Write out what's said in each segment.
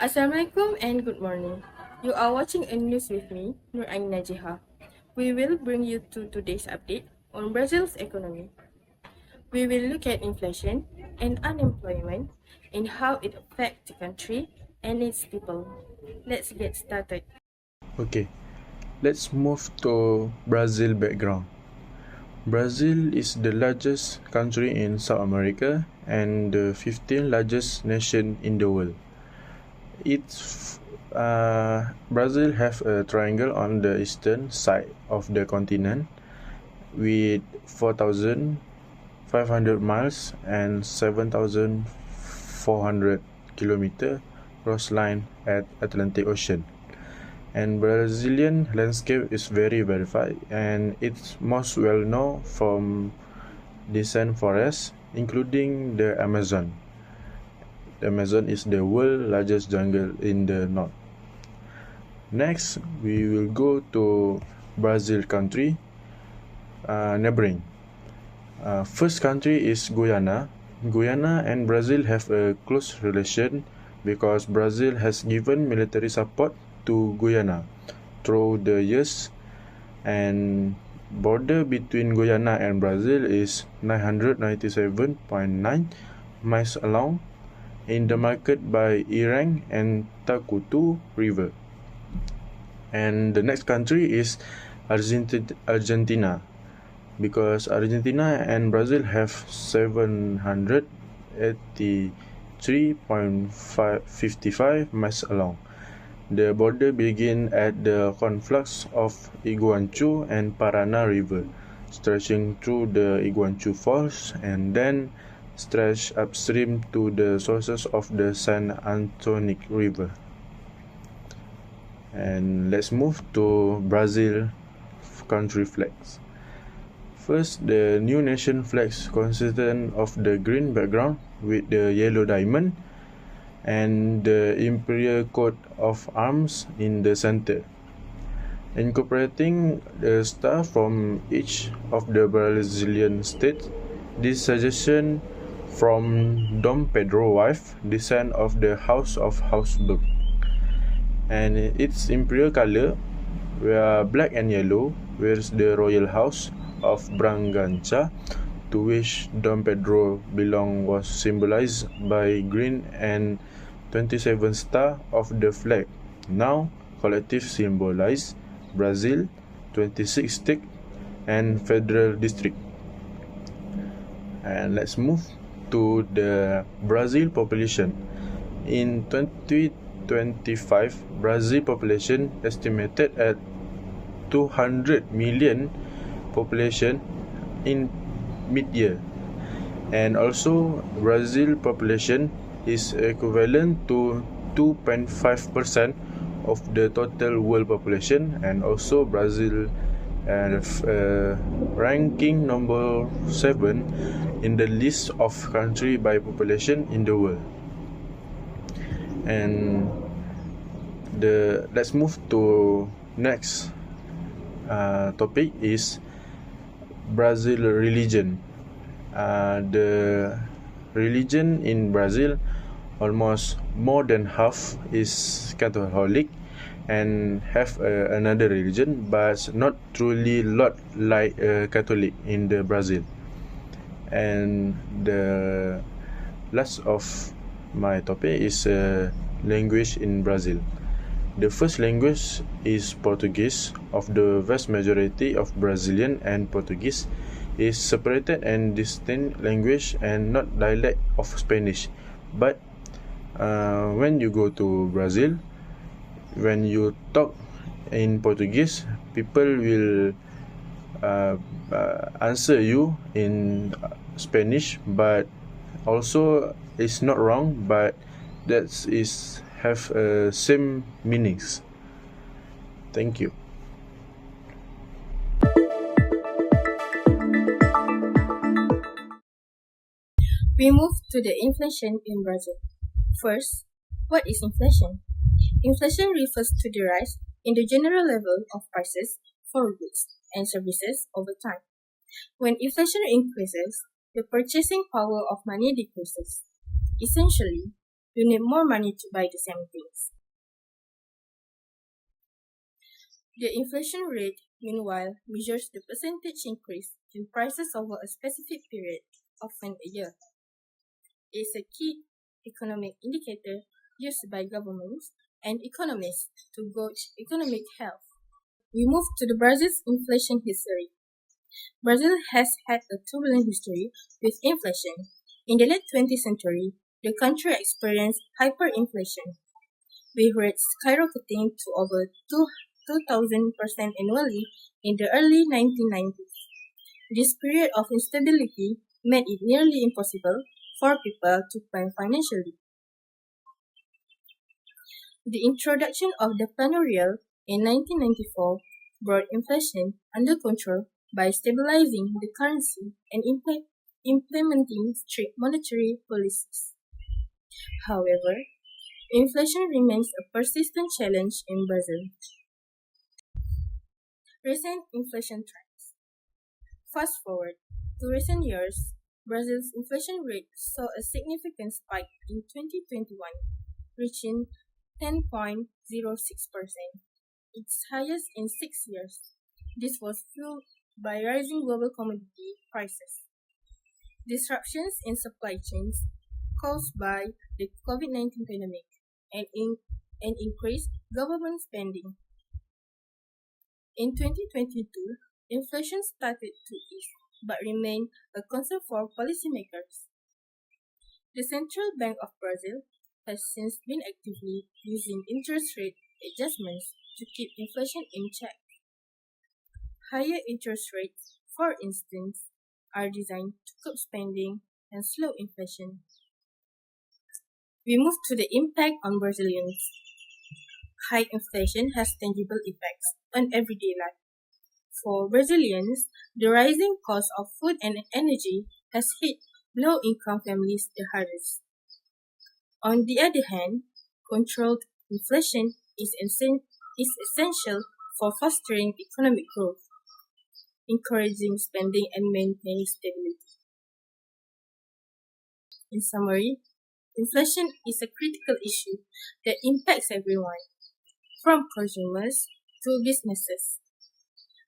Assalamualaikum and good morning. You are watching a news with me, Nur NAJIHAH. We will bring you to today's update on Brazil's economy. We will look at inflation and unemployment and how it affects the country and its people. Let's get started. Okay, let's move to Brazil background. Brazil is the largest country in South America and the 15th largest nation in the world. Brazil have a triangle on the eastern side of the continent with 4,500 miles and 7,400 kilometer coastline at Atlantic Ocean. And Brazilian landscape is very verified, and it's most well known from dense forests, including the Amazon. The Amazon is the world's largest jungle in the north. Next, we will go to Brazil country, neighboring. First country is Guyana. Guyana and Brazil have a close relation because Brazil has given military support to Guyana through the years, and border between Guyana and Brazil is 997.9 miles long, demarcated by Irang and Takutu River. And the next country is Argentina, because Argentina and Brazil have 783.55 miles long. The border begins at the conflux of Iguachu and Paraná River, stretching through the Iguachu Falls and then stretch upstream to the sources of the San Antonio River. And let's move to Brazil country flags. First, the new nation flags consist of the green background with the yellow diamond and the imperial coat of arms in the center, incorporating the star from each of the Brazilian states. This suggestion from Dom Pedro wife, descent of the House of Habsburg, and its imperial color were black and yellow, whereas the royal house of Bragança, to which Dom Pedro belonged, was symbolized by green and 27 stars of the flag. Now, collective symbolize Brazil, 26 states, and federal district. And let's move to the Brazil population. In 2025, Brazil population estimated at 200 million population in mid-year, and also Brazil population is equivalent to 2.5% of the total world population, and also Brazil ranking number 7 in the list of country by population in the world. And let's move to next topic is Brazil religion. The religion in Brazil, almost more than half is Catholic and have another religion, but not truly lot like Catholic in the Brazil. And the last of my topic is language in Brazil. The first language is Portuguese. Of the vast majority of Brazilian, and Portuguese is separated and distinct language and not dialect of Spanish. But when you go to Brazil, when you talk in Portuguese, people will answer you in Spanish, but also it's not wrong, but that is have same meanings. Thank you. We move to the inflation in Brazil. First, what is inflation? Inflation refers to the rise in the general level of prices for goods and services over time. When inflation increases, the purchasing power of money decreases. Essentially, you need more money to buy the same things. The inflation rate, meanwhile, measures the percentage increase in prices over a specific period, often a year. It is a key economic indicator used by governments and economists to gauge economic health. We move to the Brazil's inflation history. Brazil has had a turbulent history with inflation. In the late 20th century, the country experienced hyperinflation, with rates skyrocketing to over 2,000% annually in the early 1990s. This period of instability made it nearly impossible for people to plan financially. The introduction of the plano-real in 1994 brought inflation under control by stabilizing the currency and implementing strict monetary policies. However, inflation remains a persistent challenge in Brazil. Recent inflation trends. Fast forward to recent years, Brazil's inflation rate saw a significant spike in 2021, reaching 10.06%, its highest in 6 years. This was fueled by rising global commodity prices, disruptions in supply chains caused by the COVID-19 pandemic, and increased government spending. In 2022, inflation started to ease but remained a concern for policymakers. The Central Bank of Brazil has since been actively using interest rate adjustments to keep inflation in check. Higher interest rates, for instance, are designed to curb spending and slow inflation. We move to the impact on Brazilians. High inflation has tangible effects on everyday life. For Brazilians, the rising cost of food and energy has hit low-income families the hardest. On the other hand, controlled inflation is essential for fostering economic growth, encouraging spending and maintaining stability. In summary, inflation is a critical issue that impacts everyone, from consumers to businesses.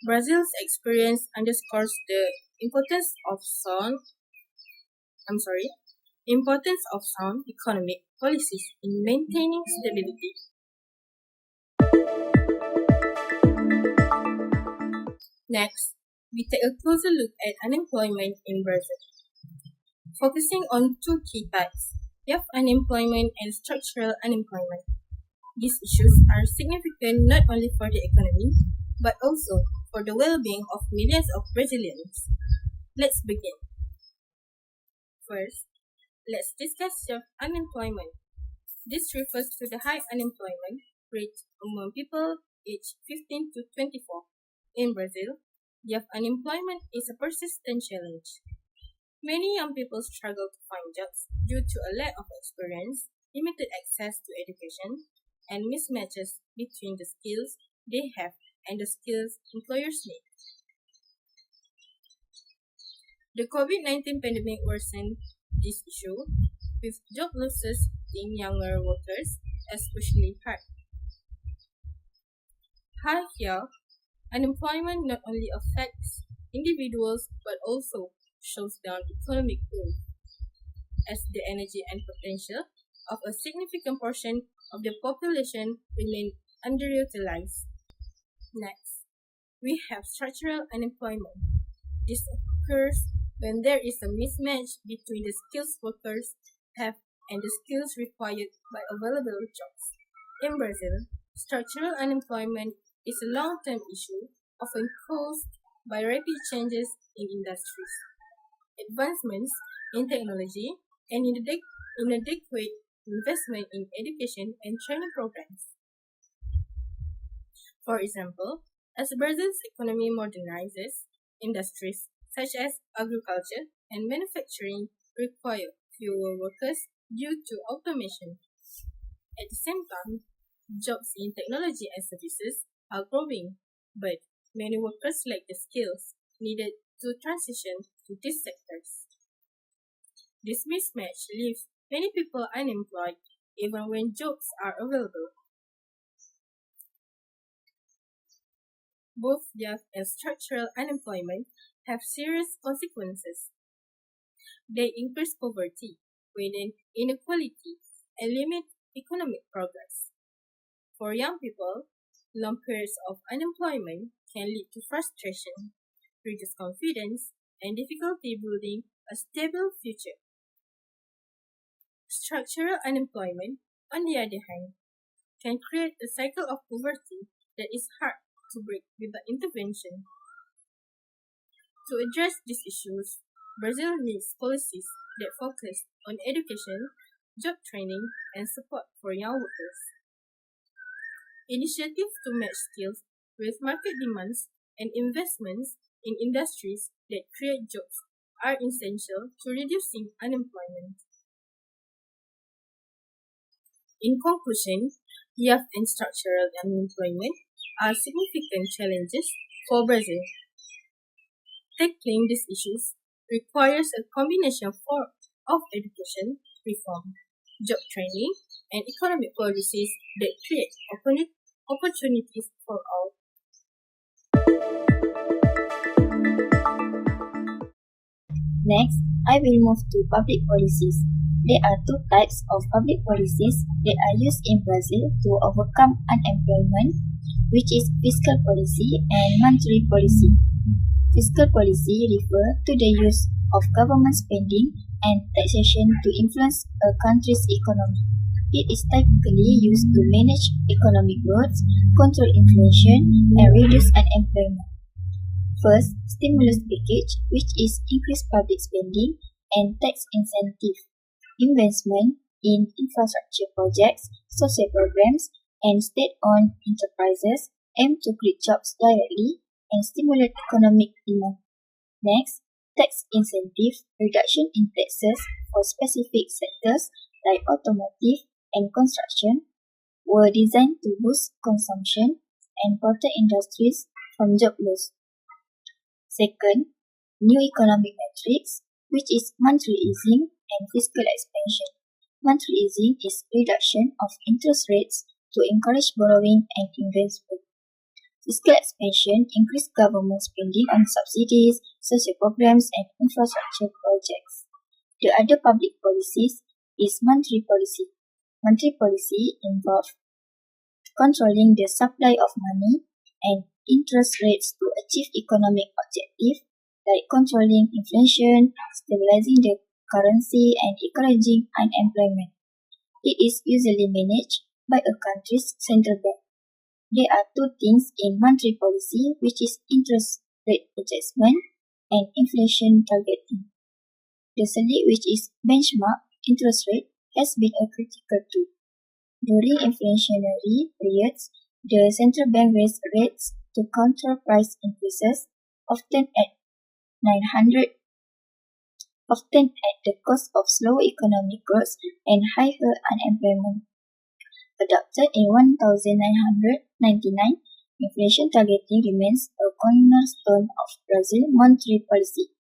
Brazil's experience underscores the importance of sound economic policies in maintaining stability. Next, we take a closer look at unemployment in Brazil. Focusing on two key types, youth unemployment and structural unemployment. These issues are significant not only for the economy, but also for the well-being of millions of Brazilians. Let's begin. First, let's discuss youth unemployment. This refers to the high unemployment rate among people aged 15 to 24. In Brazil, youth unemployment is a persistent challenge. Many young people struggle to find jobs due to a lack of experience, limited access to education, and mismatches between the skills they have and the skills employers need. The COVID-19 pandemic worsened this issue, with job losses in younger workers especially hard. Higher unemployment not only affects individuals but also shows down economic growth, as the energy and potential of a significant portion of the population remain underutilized. Next, we have structural unemployment. This occurs when there is a mismatch between the skills workers have and the skills required by available jobs. In Brazil, structural unemployment is a long-term issue often caused by rapid changes in industries, advancements in technology, and inadequate investment in education and training programs. For example, as Brazil's economy modernizes, industries such as agriculture and manufacturing require fewer workers due to automation. At the same time, jobs in technology and services are growing, but many workers lack the skills needed to transition to these sectors. This mismatch leaves Many people are unemployed even when jobs are available. Both youth and structural unemployment have serious consequences. They increase poverty, widen inequality, and limit economic progress. For young people, long periods of unemployment can lead to frustration, reduced confidence, and difficulty building a stable future. Structural unemployment, on the other hand, can create a cycle of poverty that is hard to break without intervention. To address these issues, Brazil needs policies that focus on education, job training, and support for young workers. Initiatives to match skills with market demands and investments in industries that create jobs are essential to reducing unemployment. In conclusion, youth and structural unemployment are significant challenges for Brazil. Tackling these issues requires a combination of education, reform, job training, and economic policies that create opportunities for all. Next, I will move to public policies. There are two types of public policies that are used in Brazil to overcome unemployment, which is fiscal policy and monetary policy. Fiscal policy refers to the use of government spending and taxation to influence a country's economy. It is typically used to manage economic growth, control inflation, and reduce unemployment. First, stimulus package, which is increased public spending and tax incentive, investment in infrastructure projects, social programs, and state-owned enterprises aim to create jobs directly and stimulate economic demand. Next, tax incentive, reduction in taxes for specific sectors like automotive and construction, were designed to boost consumption and protect industries from job loss. Second, new economic metrics, which is monetary easing and fiscal expansion. Monetary easing is reduction of interest rates to encourage borrowing and investment. Fiscal expansion increased government spending on subsidies, social programs, and infrastructure projects. The other public policies is monetary policy. Monetary policy involves controlling the supply of money and interest rates to achieve economic objectives like controlling inflation, stabilizing the currency, and encouraging unemployment. It is usually managed by a country's central bank. There are two things in monetary policy, which is interest rate adjustment and inflation targeting. The Selic, which is benchmark interest rate, has been a critical tool. During inflationary periods, the central bank raised rates to counter price increases, often at the cost of slow economic growth and higher unemployment. Adopted in 1999, inflation targeting remains a cornerstone of Brazil's monetary policy.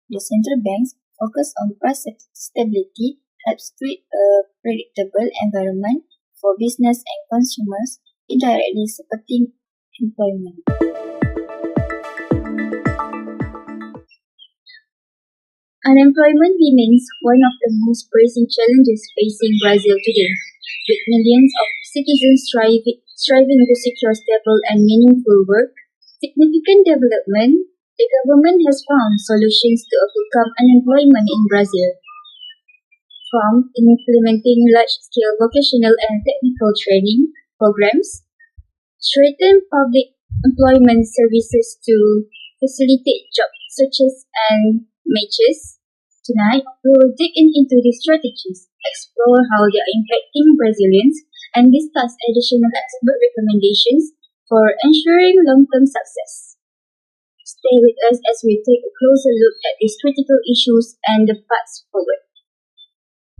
The central bank's focus on price stability helps create a predictable environment for business and consumers, indirectly supporting employment. Unemployment remains one of the most pressing challenges facing Brazil today, with millions of citizens striving to secure stable and meaningful work. Significant development, the government has found solutions to overcome unemployment in Brazil, from implementing large-scale vocational and technical training programs, strengthen public employment services to facilitate job searches and matches. Tonight, we will dig into these strategies, explore how they are impacting Brazilians, and discuss additional expert recommendations for ensuring long-term success. Stay with us as we take a closer look at these critical issues and the paths forward.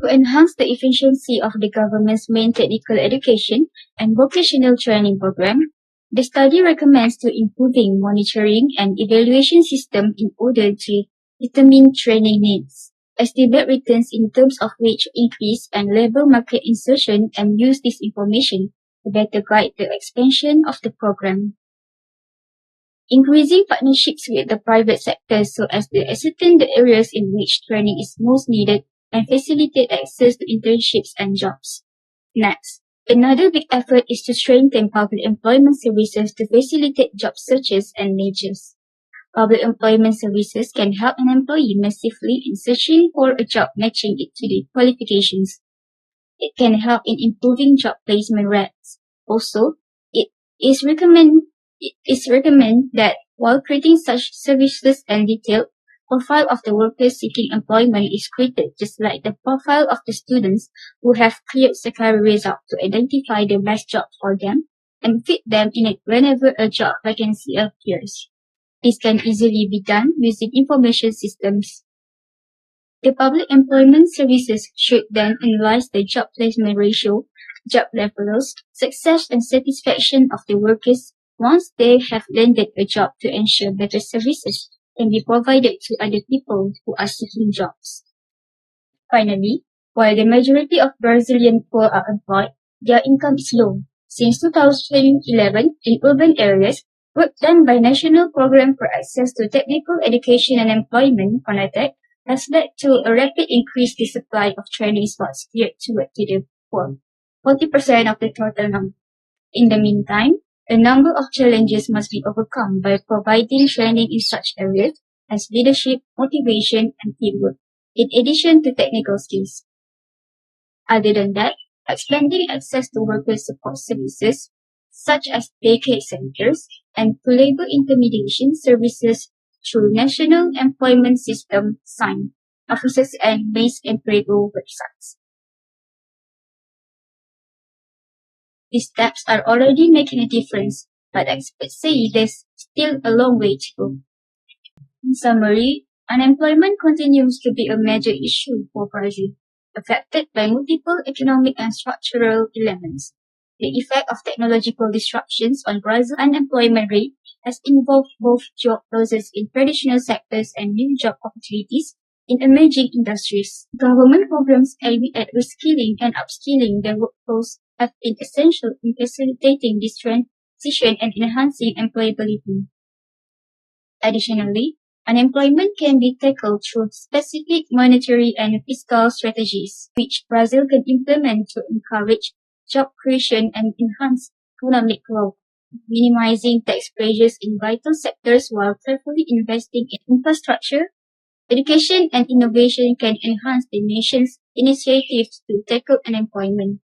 To enhance the efficiency of the government's main technical education and vocational training program, the study recommends to improving monitoring and evaluation system in order to determine training needs, estimate returns in terms of wage increase and labor market insertion, and use this information to better guide the expansion of the program. Increasing partnerships with the private sector so as to ascertain the areas in which training is most needed and facilitate access to internships and jobs. Next, another big effort is to strengthen public employment services to facilitate job searches and mergers. Public employment services can help an employee massively in searching for a job matching it to their qualifications. It can help in improving job placement rates. Also, it is recommended that while creating such services and detailed profile of the workers seeking employment is created just like the profile of the students who have cleared secondary results to identify the best job for them and fit them in it whenever a job vacancy appears. This can easily be done using information systems. The public employment services should then analyze the job placement ratio, job levels, success and satisfaction of the workers once they have landed a job to ensure better services can be provided to other people who are seeking jobs. Finally, while the majority of Brazilian poor are employed, their income is low. Since 2011, in urban areas, work done by National Program for Access to Technical Education and Employment (CONATEC) has led to a rapid increase in the supply of training spots geared to the poor, 40% of the total number. In the meantime, a number of challenges must be overcome by providing training in such areas as leadership, motivation, and teamwork, in addition to technical skills. Other than that, expanding access to worker support services, such as daycare centers, and to labor intermediation services through National Employment System (SIGN) offices and base employable websites. These steps are already making a difference, but experts say there's still a long way to go. In summary, unemployment continues to be a major issue for Brazil, affected by multiple economic and structural elements. The effect of technological disruptions on Brazil's unemployment rate has involved both job losses in traditional sectors and new job opportunities in emerging industries. Government programs aimed at reskilling and upskilling the workforce have been essential in facilitating this transition and enhancing employability. Additionally, unemployment can be tackled through specific monetary and fiscal strategies, which Brazil can implement to encourage job creation and enhance economic growth, minimizing tax pressures in vital sectors while carefully investing in infrastructure. Education and innovation can enhance the nation's initiatives to tackle unemployment.